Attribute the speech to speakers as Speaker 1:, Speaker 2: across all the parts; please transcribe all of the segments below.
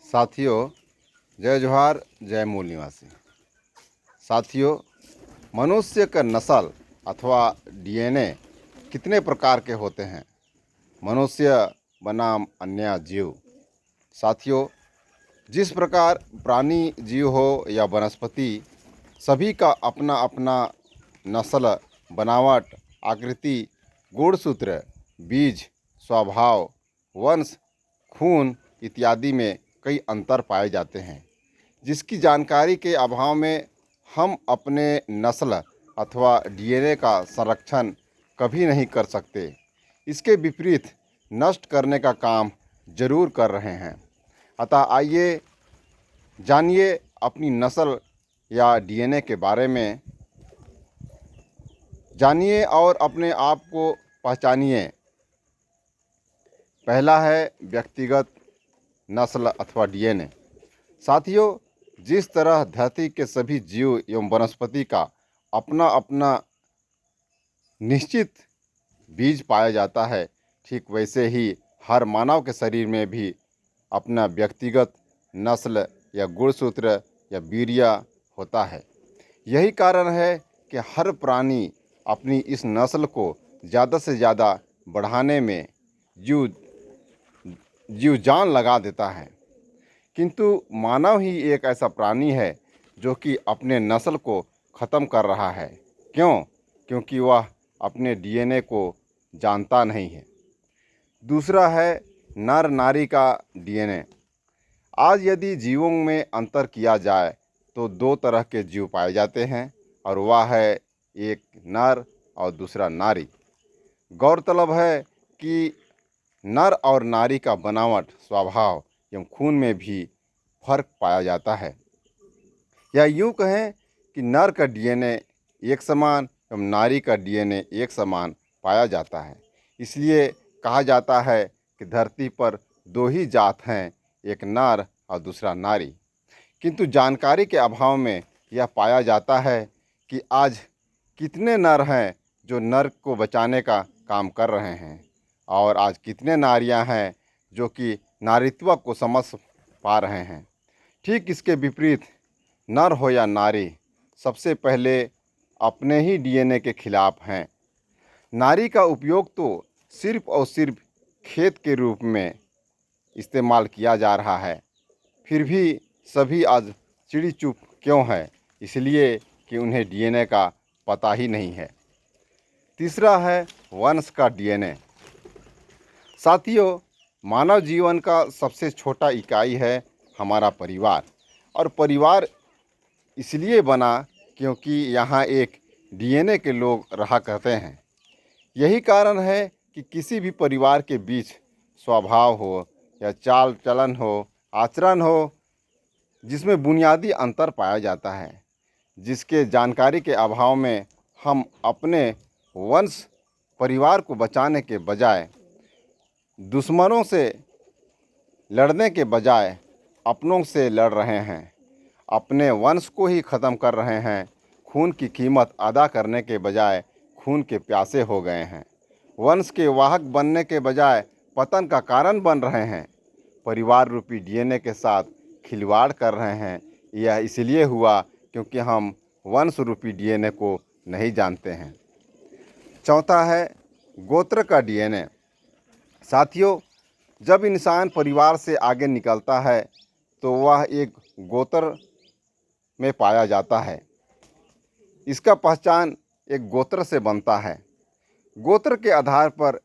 Speaker 1: साथियों, जय जोहार, जय मूल निवासी। साथियों, मनुष्य का नस्ल अथवा डीएनए कितने प्रकार के होते हैं? मनुष्य बनाम अन्य जीव। साथियों, जिस प्रकार प्राणी जीव हो या वनस्पति, सभी का अपना अपना नस्ल, बनावट, आकृति, गुणसूत्र, बीज, स्वभाव, वंश, खून इत्यादि में कई अंतर पाए जाते हैं, जिसकी जानकारी के अभाव में हम अपने नस्ल अथवा डीएनए का संरक्षण कभी नहीं कर सकते। इसके विपरीत नष्ट करने का काम जरूर कर रहे हैं। अतः आइए जानिए अपनी नस्ल या डीएनए के बारे में, जानिए और अपने आप को पहचानिए। पहला है व्यक्तिगत नस्ल अथवा डीएनए। साथियों, जिस तरह धरती के सभी जीव एवं वनस्पति का अपना अपना निश्चित बीज पाया जाता है, ठीक वैसे ही हर मानव के शरीर में भी अपना व्यक्तिगत नस्ल या गुणसूत्र या वीर्य होता है। यही कारण है कि हर प्राणी अपनी इस नस्ल को ज़्यादा से ज़्यादा बढ़ाने में जीव जान लगा देता है। किंतु मानव ही एक ऐसा प्राणी है जो कि अपने नस्ल को ख़त्म कर रहा है। क्यों? क्योंकि वह अपने डीएनए को जानता नहीं है। दूसरा है नर नारी का डीएनए। आज यदि जीवों में अंतर किया जाए तो दो तरह के जीव पाए जाते हैं, और वह है एक नर और दूसरा नारी। गौरतलब है कि नर और नारी का बनावट, स्वभाव एवं खून में भी फर्क पाया जाता है। या यूँ कहें कि नर का डीएनए एक समान एवं नारी का डीएनए एक समान पाया जाता है। इसलिए कहा जाता है कि धरती पर दो ही जात हैं, एक नर और दूसरा नारी। किंतु जानकारी के अभाव में यह पाया जाता है कि आज कितने नर हैं जो नर को बचाने का काम कर रहे हैं, और आज कितने नारियां हैं जो कि नारीत्व को समझ पा रहे हैं। ठीक इसके विपरीत नर हो या नारी, सबसे पहले अपने ही डीएनए के खिलाफ हैं। नारी का उपयोग तो सिर्फ और सिर्फ खेत के रूप में इस्तेमाल किया जा रहा है। फिर भी सभी आज चिड़ी चुप क्यों है? इसलिए कि उन्हें डीएनए का पता ही नहीं है। तीसरा है वंश का डीएनए। साथियों, मानव जीवन का सबसे छोटा इकाई है हमारा परिवार। और परिवार इसलिए बना क्योंकि यहाँ एक डीएनए के लोग रहा करते हैं। यही कारण है कि किसी भी परिवार के बीच स्वभाव हो या चाल चलन हो, आचरण हो, जिसमें बुनियादी अंतर पाया जाता है, जिसके जानकारी के अभाव में हम अपने वंश परिवार को बचाने के बजाय, दुश्मनों से लड़ने के बजाय अपनों से लड़ रहे हैं, अपने वंश को ही ख़त्म कर रहे हैं। खून की कीमत अदा करने के बजाय खून के प्यासे हो गए हैं। वंश के वाहक बनने के बजाय पतन का कारण बन रहे हैं। परिवार रूपी डीएनए के साथ खिलवाड़ कर रहे हैं। यह इसलिए हुआ क्योंकि हम वंश रूपी डीएनए को नहीं जानते हैं। चौथा है गोत्र का डीएनए। साथियों, जब इंसान परिवार से आगे निकलता है तो वह एक गोत्र में पाया जाता है। इसका पहचान एक गोत्र से बनता है। गोत्र के आधार पर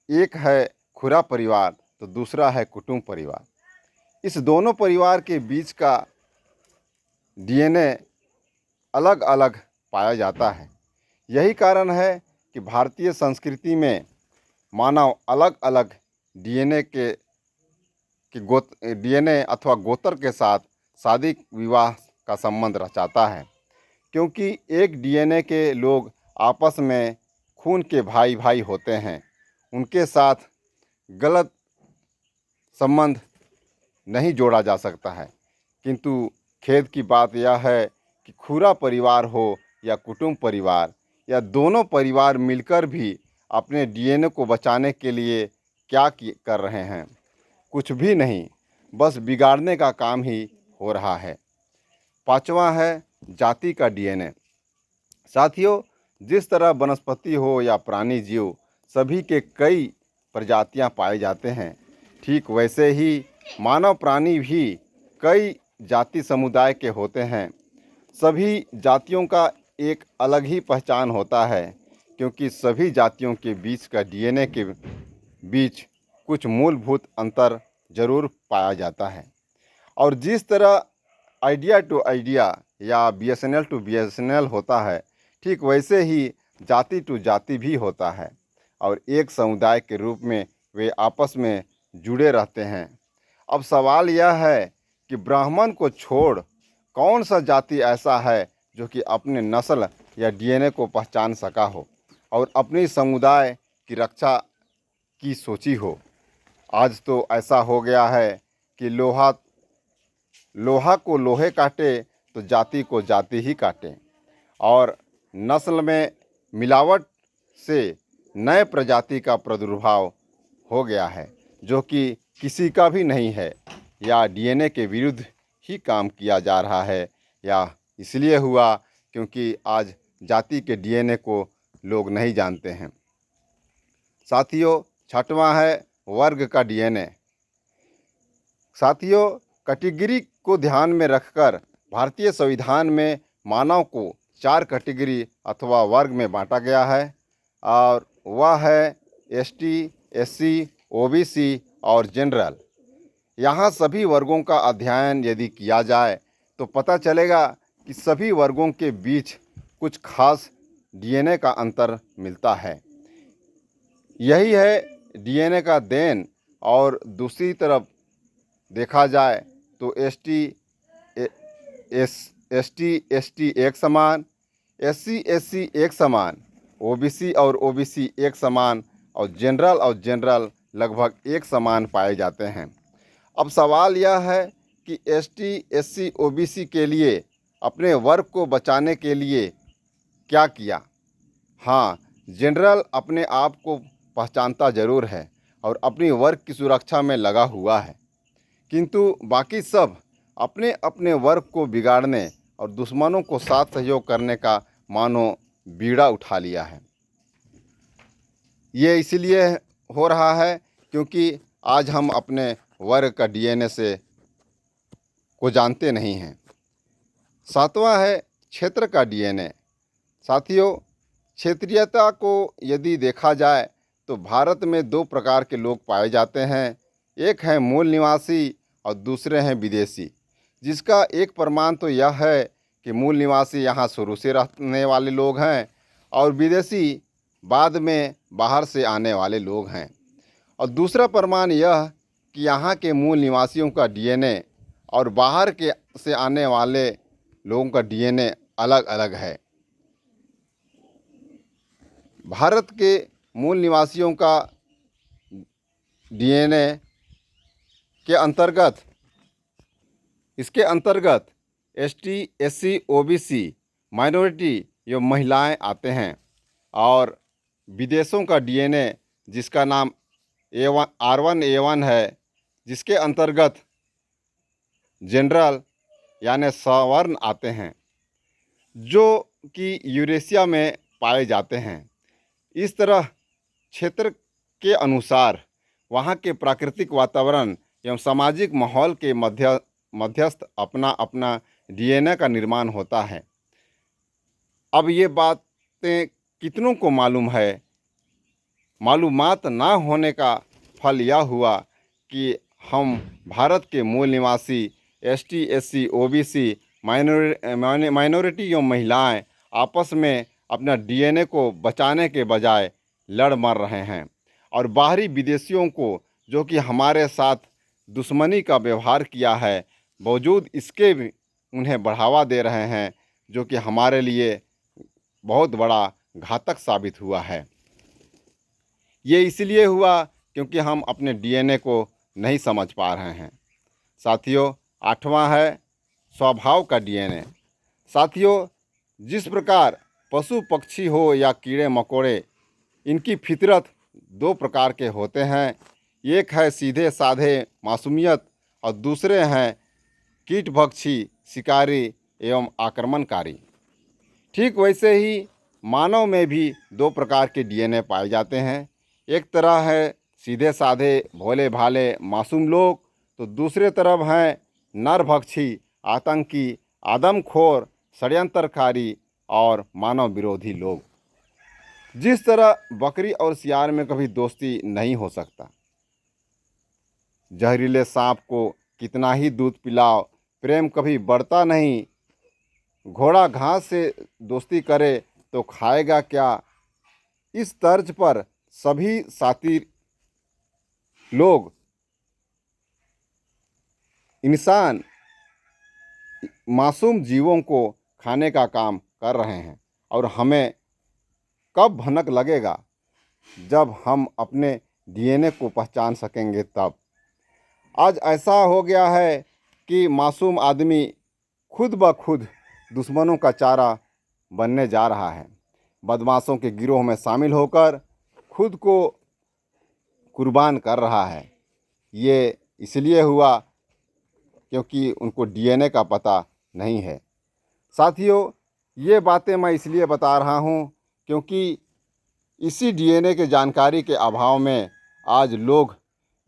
Speaker 1: एक है खुरा परिवार तो दूसरा है कुटुंब परिवार। इस दोनों परिवार के बीच का डीएनए अलग अलग पाया जाता है। यही कारण है कि भारतीय संस्कृति में मानव अलग अलग डीएनए डीएनए अथवा गोत्र के साथ शादी विवाह का संबंध रचाता है, क्योंकि एक डीएनए के लोग आपस में खून के भाई भाई होते हैं। उनके साथ गलत संबंध नहीं जोड़ा जा सकता है। किंतु खेद की बात यह है कि खुरा परिवार हो या कुटुंब परिवार या दोनों परिवार मिलकर भी अपने डीएनए को बचाने के लिए क्या कर रहे हैं? कुछ भी नहीं। बस बिगाड़ने का काम ही हो रहा है। पांचवा है जाति का डीएनए। साथियों, जिस तरह वनस्पति हो या प्राणी जीव सभी के कई प्रजातियां पाए जाते हैं, ठीक वैसे ही मानव प्राणी भी कई जाति समुदाय के होते हैं। सभी जातियों का एक अलग ही पहचान होता है, क्योंकि सभी जातियों के बीच का डीएनए के बीच कुछ मूलभूत अंतर जरूर पाया जाता है। और जिस तरह आइडिया टू आइडिया या बीएसएनएल टू बीएसएनएल होता है, ठीक वैसे ही जाति टू जाति भी होता है और एक समुदाय के रूप में वे आपस में जुड़े रहते हैं। अब सवाल यह है कि ब्राह्मण को छोड़ कौन सा जाति ऐसा है जो कि अपने नस्ल या डीएनए को पहचान सका हो और अपने समुदाय की रक्षा की सोची हो। आज तो ऐसा हो गया है कि लोहा को लोहे काटे तो जाति को जाति ही काटे, और नस्ल में मिलावट से नए प्रजाति का प्रादुर्भाव हो गया है जो कि किसी का भी नहीं है, या डीएनए के विरुद्ध ही काम किया जा रहा है, या इसलिए हुआ क्योंकि आज जाति के डीएनए को लोग नहीं जानते हैं। साथियों, छठवां है वर्ग का डीएनए। साथियों, कैटेगरी को ध्यान में रखकर भारतीय संविधान में मानव को 4 कैटेगरी अथवा वर्ग में बांटा गया है, और वह है एसटी, एससी, ओबीसी और जनरल। यहाँ सभी वर्गों का अध्ययन यदि किया जाए तो पता चलेगा कि सभी वर्गों के बीच कुछ खास डीएनए का अंतर मिलता है। यही है डीएनए का देन। और दूसरी तरफ देखा जाए तो एसटी एक समान, एससी एक समान, ओबीसी और ओबीसी एक समान, और जनरल लगभग एक समान पाए जाते हैं। अब सवाल यह है कि एसटी, एससी, ओबीसी के लिए अपने वर्ग को बचाने के लिए क्या किया। हाँ, जनरल अपने आप को पहचानता जरूर है और अपनी वर्ग की सुरक्षा में लगा हुआ है, किंतु बाकी सब अपने अपने वर्ग को बिगाड़ने और दुश्मनों को साथ सहयोग करने का मानो बीड़ा उठा लिया है। ये इसलिए हो रहा है क्योंकि आज हम अपने वर्ग का डीएनए को जानते नहीं हैं। सातवां है क्षेत्र का डीएनए। साथियों, क्षेत्रीयता को यदि देखा जाए तो भारत में 2 प्रकार के लोग पाए जाते हैं। एक है मूल निवासी और दूसरे हैं विदेशी, जिसका एक प्रमाण तो यह है कि मूल निवासी यहाँ शुरू से रहने वाले लोग हैं और विदेशी बाद में बाहर से आने वाले लोग हैं। और दूसरा प्रमाण यह कि यहाँ के मूल निवासियों का डीएनए और बाहर के से आने वाले लोगों का डीएनए अलग अलग है। भारत के मूल निवासियों का डीएनए के अंतर्गत इसके अंतर्गत एसटी, एससी, ओबीसी, माइनॉरिटी एवं महिलाएं आते हैं, और विदेशों का डीएनए जिसका नाम R1A1 है, जिसके अंतर्गत जनरल यानी सवर्ण आते हैं, जो कि यूरेशिया में पाए जाते हैं। इस तरह क्षेत्र के अनुसार वहाँ के प्राकृतिक वातावरण एवं सामाजिक माहौल के मध्यस्थ अपना अपना डीएनए का निर्माण होता है। अब ये बातें कितनों को मालूम है? मालूमात ना होने का फल यह हुआ कि हम भारत के मूल निवासी एसटी, एससी, ओबीसी, माइनॉरिटी एवं महिलाएं आपस में अपना डीएनए को बचाने के बजाय लड़ मर रहे हैं, और बाहरी विदेशियों को जो कि हमारे साथ दुश्मनी का व्यवहार किया है, बावजूद इसके भी उन्हें बढ़ावा दे रहे हैं, जो कि हमारे लिए बहुत बड़ा घातक साबित हुआ है। ये इसलिए हुआ क्योंकि हम अपने डीएनए को नहीं समझ पा रहे हैं। साथियों, 8वां है स्वभाव का डीएनए। साथियों, जिस प्रकार पशु पक्षी हो या कीड़े मकोड़े, इनकी फितरत 2 प्रकार के होते हैं। एक है सीधे साधे मासूमियत और दूसरे हैं कीटभक्षी, शिकारी एवं आक्रमणकारी। ठीक वैसे ही मानव में भी दो प्रकार के डीएनए पाए जाते हैं। एक तरह है सीधे साधे भोले भाले मासूम लोग, तो दूसरे तरफ हैं नरभक्षी, आतंकी, आदमखोर, षड्यंत्रकारी और मानव विरोधी लोग। जिस तरह बकरी और सियार में कभी दोस्ती नहीं हो सकता, जहरीले सांप को कितना ही दूध पिलाओ, प्रेम कभी बढ़ता नहीं। घोड़ा घास से दोस्ती करे तो खाएगा क्या। इस तर्ज पर सभी साथी लोग इंसान मासूम जीवों को खाने का काम कर रहे हैं, और हमें कब भनक लगेगा, जब हम अपने डीएनए को पहचान सकेंगे तब। आज ऐसा हो गया है कि मासूम आदमी खुद ब खुद दुश्मनों का चारा बनने जा रहा है। बदमाशों के गिरोह में शामिल होकर खुद को कुर्बान कर रहा है। ये इसलिए हुआ क्योंकि उनको डीएनए का पता नहीं है। साथियों, ये बातें मैं इसलिए बता रहा हूँ क्योंकि इसी डीएनए के जानकारी के अभाव में आज लोग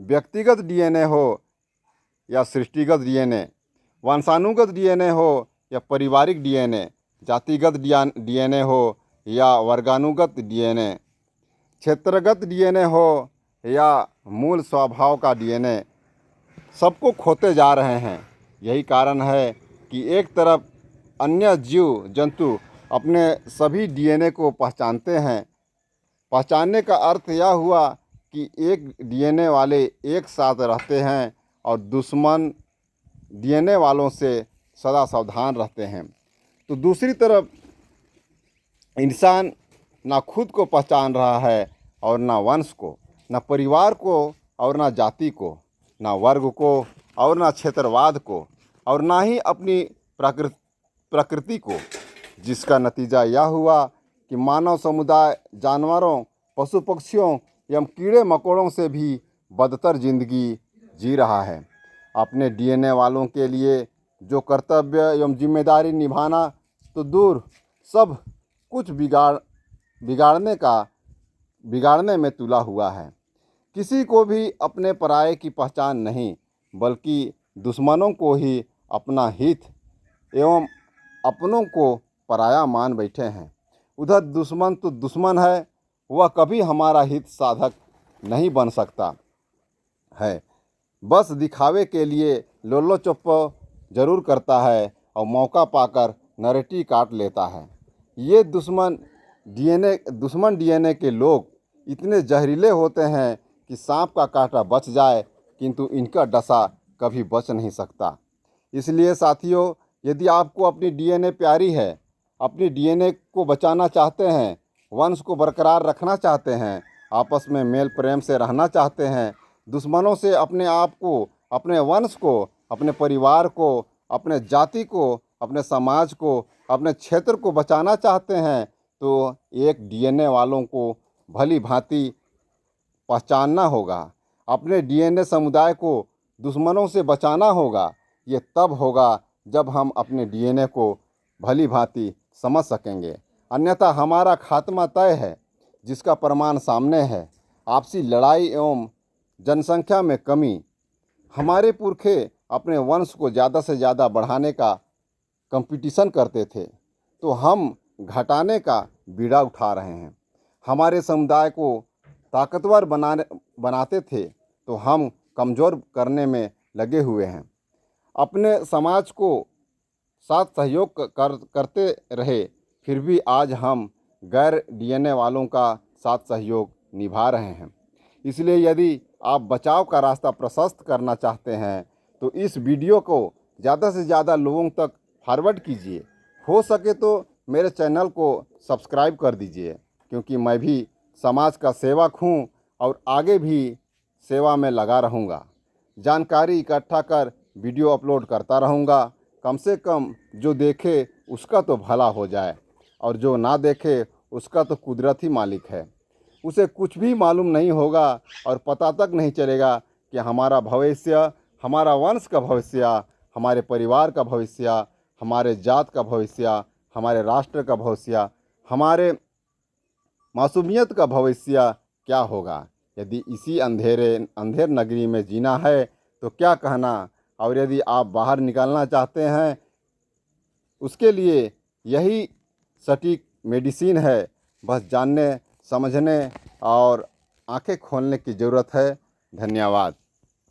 Speaker 1: व्यक्तिगत डीएनए हो या सृष्टिगत डीएनए, वंशानुगत डीएनए हो या पारिवारिक डीएनए, जातिगत डीएनए हो या वर्गानुगत डीएनए, क्षेत्रगत डीएनए हो या मूल स्वभाव का डीएनए, सबको खोते जा रहे हैं। यही कारण है कि एक तरफ अन्य जीव जंतु अपने सभी डीएनए को पहचानते हैं। पहचानने का अर्थ यह हुआ कि एक डीएनए वाले एक साथ रहते हैं और दुश्मन डीएनए वालों से सदा सावधान रहते हैं। तो दूसरी तरफ इंसान ना खुद को पहचान रहा है और ना वंश को, ना परिवार को और ना जाति को, ना वर्ग को और ना क्षेत्रवाद को, और ना ही अपनी प्रकृति को, जिसका नतीजा यह हुआ कि मानव समुदाय जानवरों, पशु पक्षियों एवं कीड़े मकोड़ों से भी बदतर जिंदगी जी रहा है। अपने डीएनए वालों के लिए जो कर्तव्य एवं जिम्मेदारी निभाना तो दूर, सब कुछ बिगाड़ने में तुला हुआ है। किसी को भी अपने पराये की पहचान नहीं, बल्कि दुश्मनों को ही अपना हित एवं अपनों को पराया मान बैठे हैं। उधर दुश्मन तो दुश्मन है, वह कभी हमारा हित साधक नहीं बन सकता है। बस दिखावे के लिए लोलो चप्पो जरूर करता है और मौका पाकर नरेटी काट लेता है। ये दुश्मन डीएनए के लोग इतने जहरीले होते हैं कि सांप का कांटा बच जाए, किंतु इनका डसा कभी बच नहीं सकता। इसलिए साथियों, यदि आपको अपनी डीएनए प्यारी है, अपनी डीएनए को बचाना चाहते हैं, वंश को बरकरार रखना चाहते हैं, आपस में मेल प्रेम से रहना चाहते हैं, दुश्मनों से अपने आप को, अपने वंश को, अपने परिवार को, अपने जाति को, अपने समाज को, अपने क्षेत्र को बचाना चाहते हैं, तो एक डीएनए वालों को भली भांति पहचानना होगा। अपने डीएनए समुदाय को दुश्मनों से बचाना होगा। ये तब होगा जब हम अपने डीएनए को भली भांति समझ सकेंगे, अन्यथा हमारा खात्मा तय है, जिसका प्रमाण सामने है। आपसी लड़ाई एवं जनसंख्या में कमी। हमारे पुरखे अपने वंश को ज़्यादा से ज़्यादा बढ़ाने का कंपटीशन करते थे, तो हम घटाने का बीड़ा उठा रहे हैं। हमारे समुदाय को ताकतवर बनाते थे, तो हम कमज़ोर करने में लगे हुए हैं। अपने समाज को साथ सहयोग करते रहे, फिर भी आज हम गैर डीएनए वालों का साथ सहयोग निभा रहे हैं। इसलिए यदि आप बचाव का रास्ता प्रशस्त करना चाहते हैं, तो इस वीडियो को ज़्यादा से ज़्यादा लोगों तक फॉरवर्ड कीजिए। हो सके तो मेरे चैनल को सब्सक्राइब कर दीजिए, क्योंकि मैं भी समाज का सेवक हूँ और आगे भी सेवा में लगा रहूँगा। जानकारी इकट्ठा कर वीडियो अपलोड करता रहूँगा। कम से कम जो देखे उसका तो भला हो जाए, और जो ना देखे उसका तो कुदरत ही मालिक है। उसे कुछ भी मालूम नहीं होगा और पता तक नहीं चलेगा कि हमारा भविष्य, हमारा वंश का भविष्य, हमारे परिवार का भविष्य, हमारे जात का भविष्य, हमारे राष्ट्र का भविष्य, हमारे मासूमियत का भविष्य क्या होगा। यदि इसी अंधेर नगरी में जीना है तो क्या कहना, और यदि आप बाहर निकलना चाहते हैं उसके लिए यही सटीक मेडिसिन है। बस जानने समझने और आंखें खोलने की ज़रूरत है। धन्यवाद।